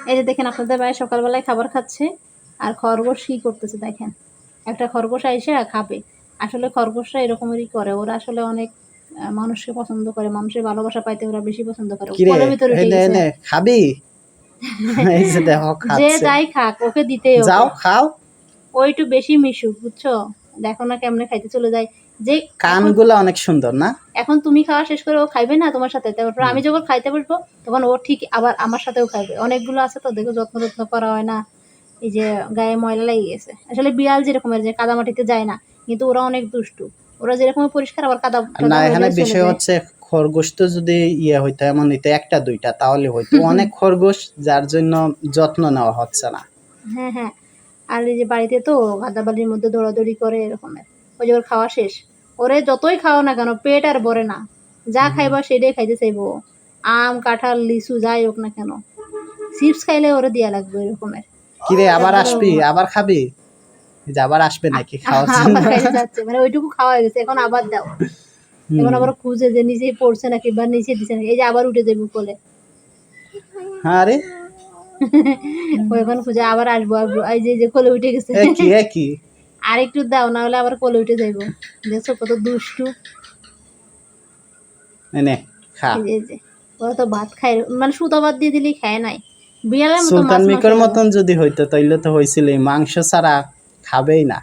এই যে দেখেন আপনাদের ভাই সকালবেলায় খাবার খাচ্ছে আর খরগোশ কি করতেছে দেখেন। একটা খরগোশ আইসা খাবে। আসলে খরগোশরা এরকমই করে, ওরা আসলে অনেক মানুষকে পছন্দ করে, মানুষের ভালোবাসা পাইতে ওরা বেশি পছন্দ করে। কিরে কলের ভিতরে উঠে এনে গেছে। এনে খাবি? এই যে দেখো যে খাচ্ছে। যাই খাক ওকে দিতেই হবে। যাও খাও। ও একটু বেশি মিশুক বুঝছো, দেখো না কেমনে খাইতে চলে যায়। যে এখন কানগুলো অনেক সুন্দর না? এখন তুমি খাওয়া শেষ করে ও খাইবে না তোমার সাথে, তারপর আমি যখন খাইতে বসবো তখন ও ঠিক আবার আমার সাথেও খাইবে। অনেকগুলো আছে তো দেখো, যত্ন যত্ন করা হয় না, এই যে গায়ে ময়লা লেগে গেছে। আসলে বিড়াল যেরকমের যে কাদা মাটিতে যায় না, কিন্তু ওরা অনেক দুষ্টু। ওরা যেরকম পরিষ্কার আবার কাদা না, টাদা এখানে হইলে চলে বিষয় যায়। হচ্ছে খরগোশ তো যদি ইয়ে হইতো, এমন হইতো একটা দুইটা তাহলে হইতো, অনেক খরগোশ যার জন্য যত্ন নেওয়া হচ্ছে না। হ্যাঁ হ্যাঁ। আর এই যে বাড়িতে তো কাদা বালির মধ্যে দৌড়াদৌড়ি করে এরকমের। ওই যে ওর খাওয়া শেষ, ওরে যতই খাও না কেন পেট আর ভরে না। যা খাইবা সেটাই খাইতে চাইবো। আম কাঁঠাল লিচু যাই হোক না কেন, চিপস খাইলে ওরে দিয়া লাগবে এরকমের। কিরে আবার তারপরে আসবি? আবার খাবি? এই যে আবার আসবে নাকি খাওয়ার জন্য? আবার খাইতে যাচ্ছে, মানে ওইটুকু খাওয়া হয়ে গেছে, এখন আবার দাও। এখন আবার খুঁজে যে নিচেই পড়ছে নাকি বা নিচে দিছে নাকি, এই যে আবার উঠে যাবো কোলে। আরে ও এখন খুঁজে আবার আসবো আসবো, এই যে কোলে উঠে গেছে। একই একই। আর একটু দাও, না হলে আবার কোলে উঠে যাইবো। দেখছো কত দুষ্টু। এনে খা। এই যে ওরা তো ভাত খায়, মানে সুতা ভাত দিয়ে দিলেই খায় নাই। বিড়ালের মতো সুলতান মাছ মাংস মিকর খাবে। মতন যদি হইতো তাইলে তো হয়েছিল, মাংস ছাড়া খাবেই না।